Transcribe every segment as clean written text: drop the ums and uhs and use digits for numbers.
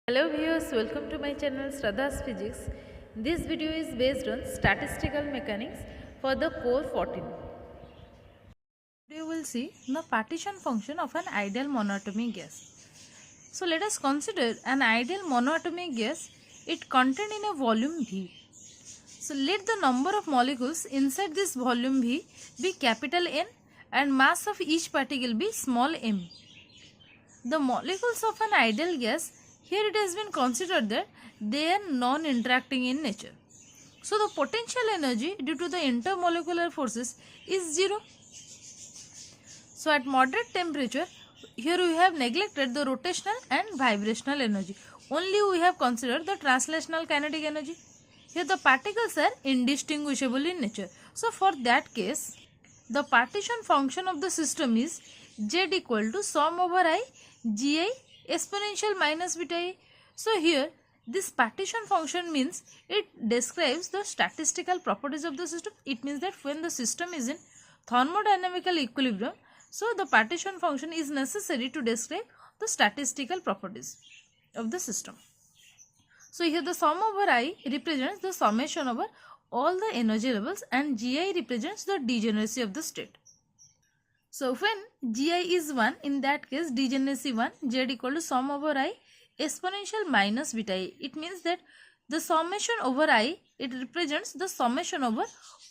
Hello viewers, welcome to my channel Shraddha's Physics. This video is based on statistical mechanics for the core 14. You will see the partition function of an ideal monatomic gas. So let us consider an ideal monatomic gas. It contained in a volume V. So let the number of molecules inside this volume V be capital N and mass of each particle be small m. The molecules of an ideal gas, here it has been considered that they are non-interacting in nature. So the potential energy due to the intermolecular forces is 0. So at moderate temperature, here we have neglected the rotational and vibrational energy. Only we have considered the translational kinetic energy. Here the particles are indistinguishable in nature. So for that case, the partition function of the system is Z equal to sum over I Gi exponential minus beta I. So here this partition function means it describes the statistical properties of the system. It means that when the system is in thermodynamical equilibrium, so the partition function is necessary to describe the statistical properties of the system. So here the sum over I represents the summation over all the energy levels and Gi represents the degeneracy of the state. So when Gi is 1, in that case degeneracy 1, Z equal to sum over I exponential minus beta I. It means that the summation over I, it represents the summation over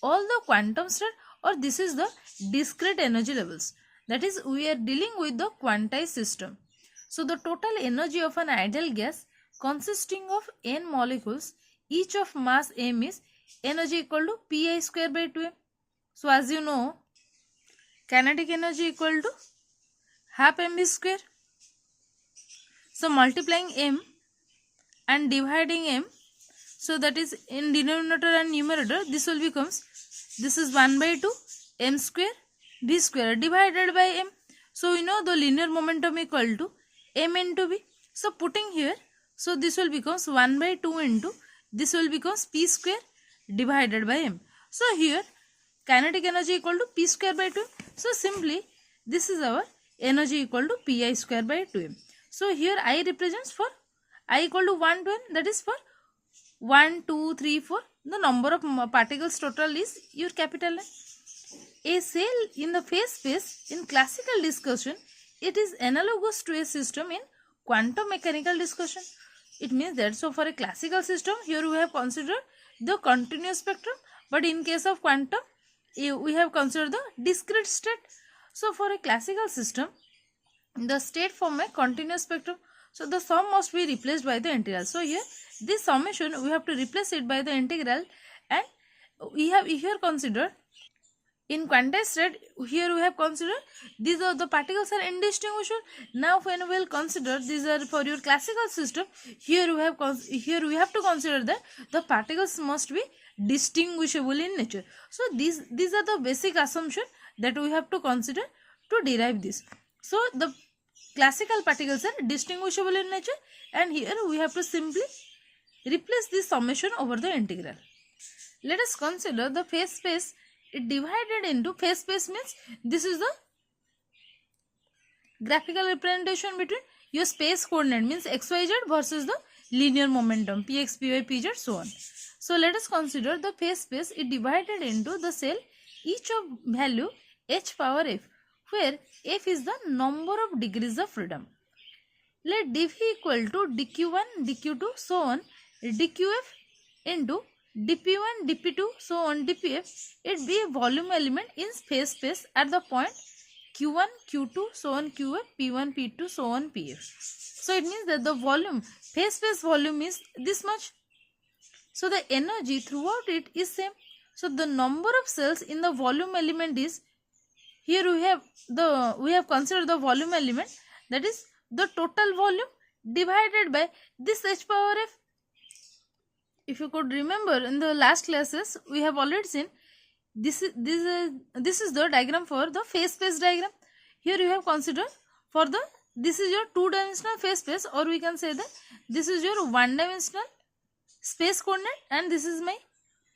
all the quantum state, or this is the discrete energy levels. That is, we are dealing with the quantized system. So the total energy of an ideal gas consisting of n molecules, each of mass m, is energy equal to pi square by 2m. So as you know, kinetic energy equal to half mv square. So multiplying m and dividing m, so that is in denominator and numerator, this will becomes, this is 1 by 2 m square v square divided by m. So we know the linear momentum equal to m into v. So putting here, so this will becomes 1 by 2 into, this will becomes p square divided by m. So here kinetic energy equal to p square by 2. So simply this is our energy equal to pi square by 2m. So here I represents for I equal to 1 to n, that is for 1, 2, 3, 4. The number of particles total is your capital N. A cell in the phase space in classical discussion, it is analogous to a system in quantum mechanical discussion. It means that, so for a classical system, here we have considered the continuous spectrum, but in case of quantum, we have considered the discrete state. So for a classical system, the state form a continuous spectrum. So the sum must be replaced by the integral. So here this summation we have to replace it by the integral, and we have here considered in quantized state, here we have considered these are the particles are indistinguishable. Now when we will consider these are for your classical system, here we have to consider that the particles must be distinguishable in nature. So these are the basic assumption that we have to consider to derive this. So the classical particles are distinguishable in nature, and here we have to simply replace this summation over the integral. Let us consider the phase space. It divided into, phase space means this is the graphical representation between your space coordinate, means xyz versus the linear momentum px, py, pz, so on. So let us consider the phase space. It divided into the cell each of value h power f, where f is the number of degrees of freedom. Let dv equal to dq1, dq2, so on, dqf into dp1, dp2, so on, dpf. It be a volume element in phase space at the point q1, q2, so on, qf, p1, p2, so on, pf. So it means that the volume, phase space volume is this much. So the energy throughout it is same. So the number of cells in the volume element is, here we have considered the volume element, that is the total volume divided by this h power f. If you could remember in the last classes, we have already seen this is the diagram for the phase space diagram. Here you have considered for the, this is your two-dimensional phase space, or we can say that this is your one-dimensional space coordinate, and this is my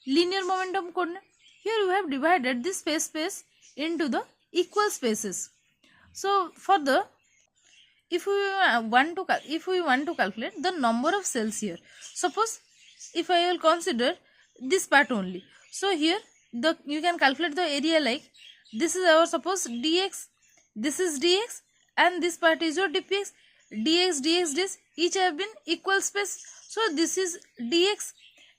linear momentum coordinate. Here you have divided this phase space into the equal spaces. So for the if we want to calculate the number of cells here, suppose if I will consider this part only, so here you can calculate the area like this is our suppose dx, this is dx, and this part is your dpx. Dx each have been equal space, so this is dx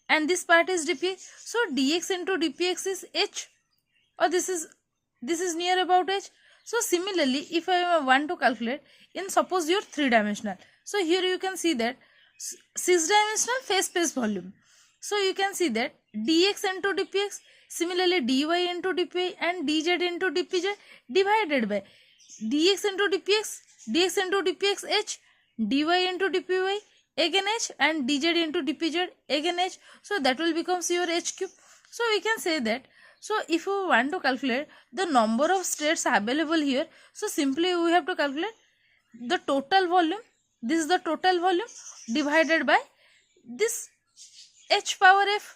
and this part is dpx, so dx into dpx is h, or this is near about h. So similarly, if I want to calculate in suppose your 3-dimensional, so here you can see that 6-dimensional phase space volume, so you can see that dx into dpx, similarly dy into dpy and dz into dpz divided by dx into dpx h, dy into dpy again h, and dz into dpz again h, so that will becomes your h cube. So we can say that, so if we want to calculate the number of states available here, so simply we have to calculate the total volume, this is the total volume, divided by this h power f.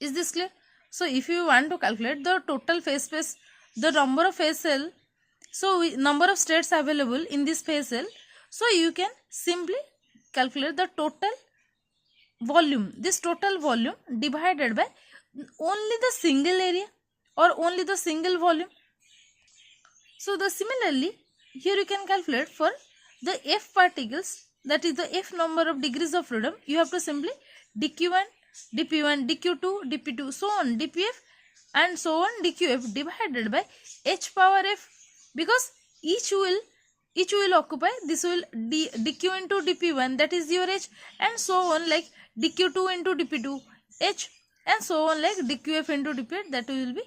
Is this clear? So if you want to calculate the total phase space, the number of phase cell, so number of states available in this phase cell, so you can simply calculate the total volume, this total volume divided by only the single area or only the single volume. So similarly here you can calculate for the f particles, that is the f number of degrees of freedom, you have to simply dq1, dp1, dq2, dp2, so on dpf and so on dqf divided by h power f, because each will occupy, this will dq into dp1, that is your h, and so on like dq2 into dp2 h, and so on like dqf into dp8, that will be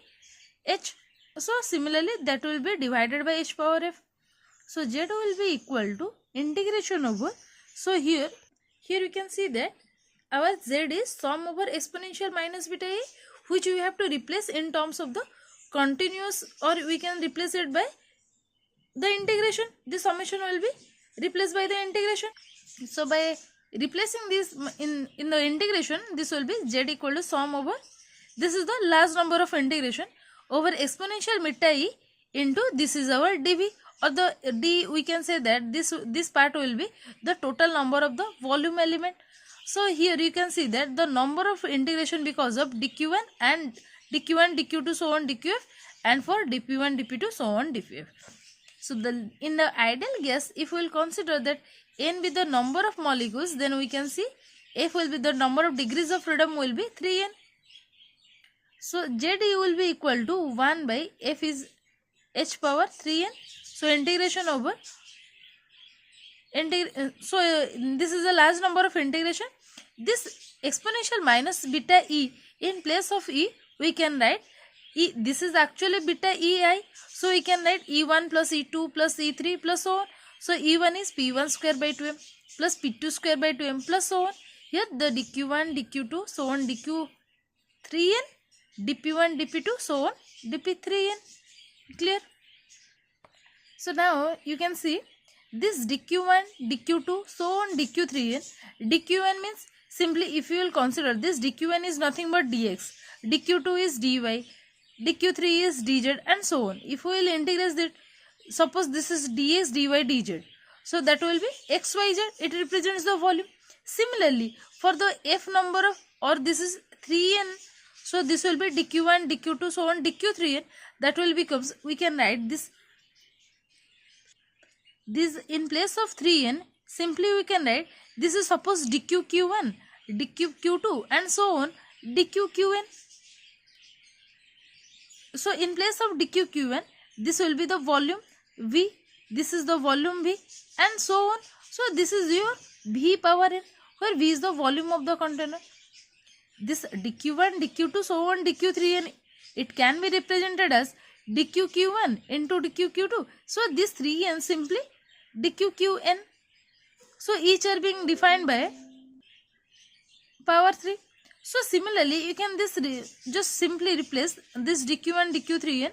h. So similarly that will be divided by h power f. So z will be equal to integration over, so here you can see that our z is sum over exponential minus beta a, which we have to replace in terms of the continuous, or we can replace it by the integration. The summation will be replaced by the integration. So by replacing this in the integration, this will be z equal to sum over, this is the last number of integration, over exponential beta e into this is our dv, or the d, we can say that this part will be the total number of the volume element. So here you can see that the number of integration because of dq1 and dq1, dq2, so on dqf, and for dp1, dp2, so on dpf. So in the ideal gas, if we will consider that n be the number of molecules, then we can see f will be the number of degrees of freedom will be 3n. So z will be equal to 1 by f is h power 3n. So integration over this is the last number of integration. This exponential minus beta e, in place of e we can write e, this is actually beta ei, so we can write e1 plus e2 plus e3 plus so on. So e1 is p1 square by 2m plus p2 square by 2m plus so on. Here the dq1, dq2, so on dq3n, dp1, dp2, so on dp3n. Clear? So now you can see this dq1, dq2, so on dq3n. dq1 means simply if you will consider this, dq1 is nothing but dx, dq2 is dy, dq3 is dz, and so on. If we will integrate that, suppose this is dx, dy, dz, so that will be xyz, it represents the volume. Similarly for the f number of, or this is 3n, so this will be dq1, dq2, so on dq3n, that will becomes, we can write this in place of 3n, simply we can write this is suppose dqqn, dqq2, and so on dqqn. So in place of dqqn, this will be the volume v, this is the volume v, and so on. So this is your v power n, where v is the volume of the container. This dq1, dq2, so on dq3n, it can be represented as dqqn into dqq2. So this 3n simply dqqn. So each are being defined by power 3. So similarly you can just simply replace this dq1, dq3n,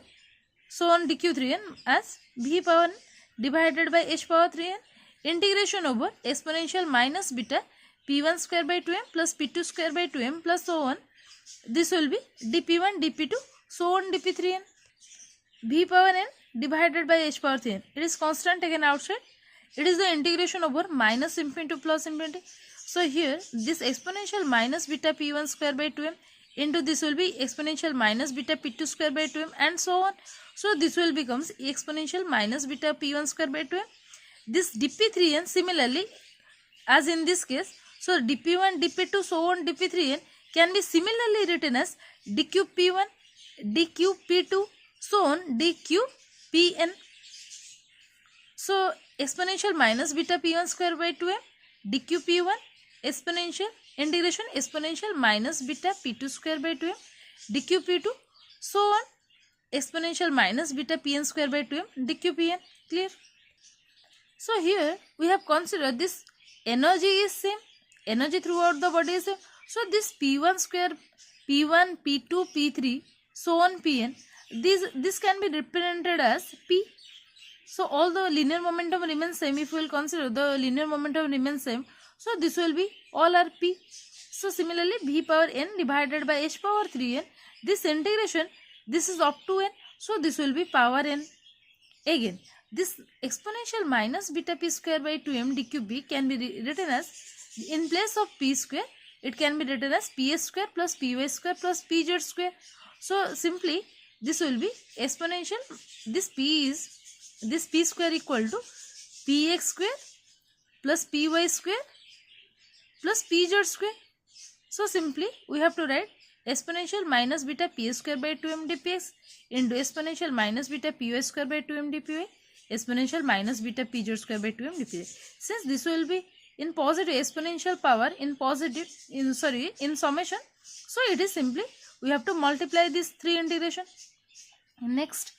so on dq3n as v power n divided by h power 3n, integration over exponential minus beta p1 square by 2m plus p2 square by 2m plus so on. This will be dp1, dp2, so on dp3n. V power n divided by h power 3n. It is constant taken outside. It is the integration over minus infinity to plus infinity. So here this exponential minus beta p1 square by 2m into this will be exponential minus beta p2 square by 2m and so on. So this will becomes exponential minus beta p1 square by 2m. This dp3n similarly as in this case, so dp1, dp2, so on dp3n can be similarly written as dqp1, dqp2, so on dqpn. So exponential minus beta p1 square by 2m dqp1 exponential integration exponential minus beta p2 square by 2m dqp2, so on exponential minus beta pn square by 2m dqpn. Clear? So here we have considered this energy is same, energy throughout the body is same. So this p1 square, p1, p2, p3, so on pn, this can be represented as p. So all the linear momentum remains same. If we will consider the linear momentum remains same, so this will be all are p. So similarly v power n divided by h power 3n, this integration, this is up to n, so this will be power n. Again this exponential minus beta p square by 2m dqp can be written as, in place of p square, it can be written as ps square plus py square plus pz square. So simply this will be exponential, this p square equal to px square plus py square plus pz square. So simply we have to write exponential minus beta p square by 2m dpx into exponential minus beta py square by 2m dpy exponential minus beta pz square by 2m dpy. Since this will be in positive exponential power in positive in summation, so it is simply we have to multiply these three integration. Next,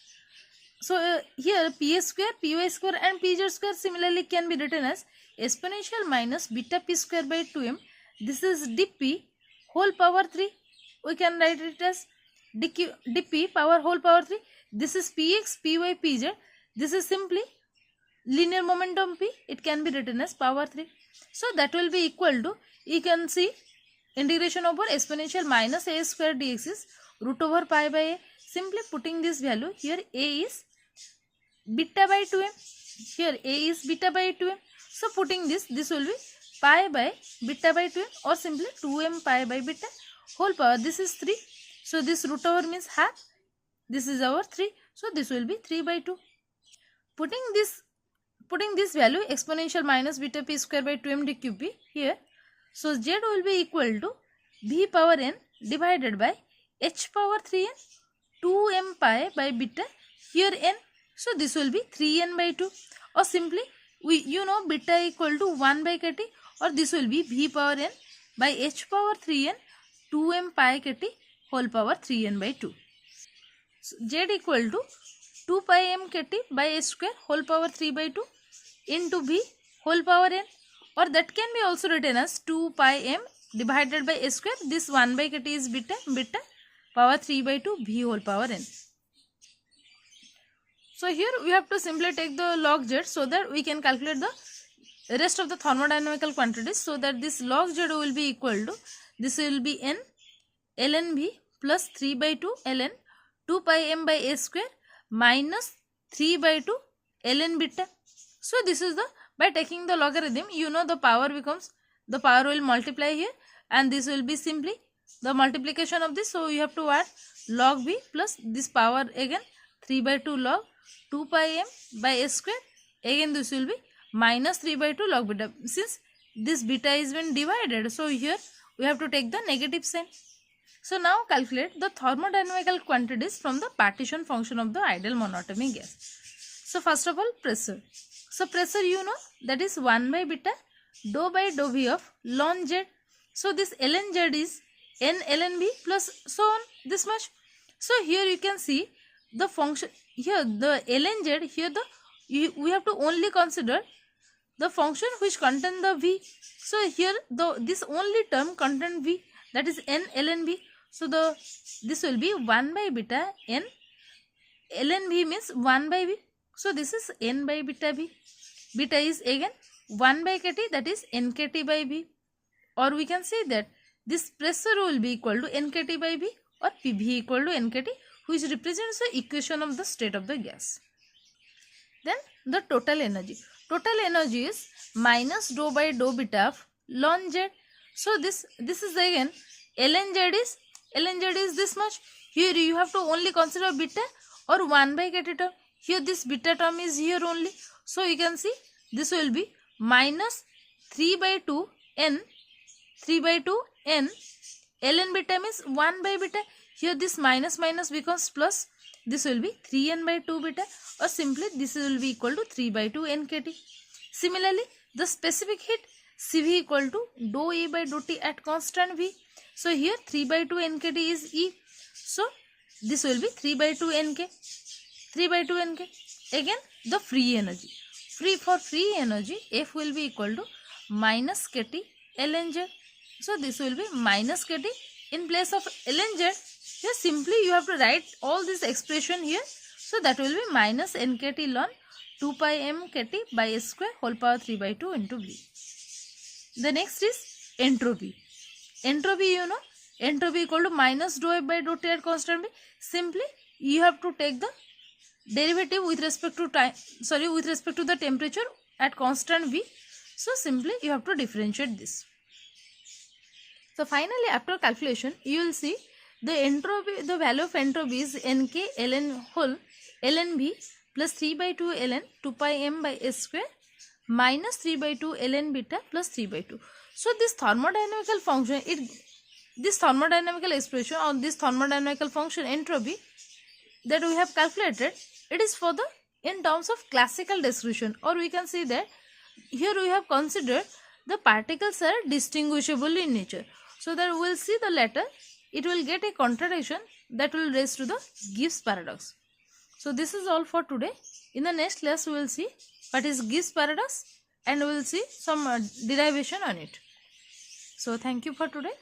so here p square, py square and pz square similarly can be written as exponential minus beta p square by 2m, this is dp whole power 3, we can write it as dp power whole power 3, this is px, py, pz, this is simply linear momentum p, it can be written as power 3. So that will be equal to, you can see integration over exponential minus a square dx is root over pi by a. Simply putting this value here, a is beta by 2m, here a is beta by 2m. So putting this will be pi by beta by 2m or simply 2m pi by beta whole power, this is 3. So this root over means half, this is our 3. So this will be 3 by 2. Putting this value exponential minus beta p square by 2m dqp here. So z will be equal to v power n divided by h power 3n 2m pi by beta here n. So this will be 3n by 2 or simply we beta equal to 1 by kt, or this will be v power n by h power 3n 2m pi kt whole power 3n by 2. So z equal to 2 pi m kt by h square whole power 3 by 2 into v whole power n, or that can be also written as 2 pi m divided by h square, this 1 by kt is beta power 3 by 2 v whole power n. So here we have to simply take the log z so that we can calculate the rest of the thermodynamical quantities, so that this log z will be equal to, this will be n ln v plus 3 by 2 ln 2 pi m by h square minus 3 by 2 ln beta. So this is the, by taking the logarithm, the power becomes, the power will multiply here and this will be simply the multiplication of this. So you have to add log v plus this power again 3 by 2 log 2 pi m by h square, again this will be minus 3 by 2 log beta. Since this beta is been divided, so here we have to take the negative sign. So now calculate the thermodynamical quantities from the partition function of the ideal monatomic gas. So first of all, pressure. So pressure that is 1 by beta dou by dou v of ln z. So this ln z is n ln v plus so on this much. So here you can see the function, here the ln z, here we have to only consider the function which contain the v. So here this only term contain v, that is n ln v. So this will be 1 by beta n ln v means 1 by v. So this is n by beta v. Beta is again 1 by kt, that is nkt by v. Or we can say that this pressure will be equal to nkt by v or pv equal to nkt, which represents the equation of the state of the gas. Then the total energy. Total energy is minus dou by dou beta of ln z. So this is again ln z is this much. Here you have to only consider beta or 1 by kt term. Here this beta term is here only. So you can see this will be minus 3 by 2 n ln beta means 1 by beta. Here this minus becomes plus. This will be 3n by 2 beta, or simply this will be equal to 3 by 2 nkt. Similarly, the specific heat Cv equal to dou E by dou T at constant V. So here 3 by 2 nkt is E. So this will be 3 by 2 nk. 3 by 2 nk. Again the free energy. For free energy, F will be equal to minus kt ln z. So this will be minus kt. In place of ln z, here simply you have to write all this expression here. So that will be minus nkt ln 2 pi m kt by s square whole power 3 by 2 into V. The next is entropy. Entropy, you know, entropy equal to minus dou F by dou T at constant V. Simply you have to take the derivative with respect to time, with respect to the temperature at constant V. So simply you have to differentiate this. So finally, after calculation, you will see the entropy, the value of entropy is nk ln V plus 3 by 2 ln 2 pi m by s square minus 3 by 2 ln beta plus 3 by 2. So this thermodynamical function, this thermodynamical expression or this thermodynamical function entropy that we have calculated, it is for the in terms of classical description, or we can see that here we have considered the particles are distinguishable in nature. So that we will see the later, it will get a contradiction that will raise to the Gibbs paradox. So this is all for today. In the next class we will see what is Gibbs paradox and we will see some derivation on it. So thank you for today.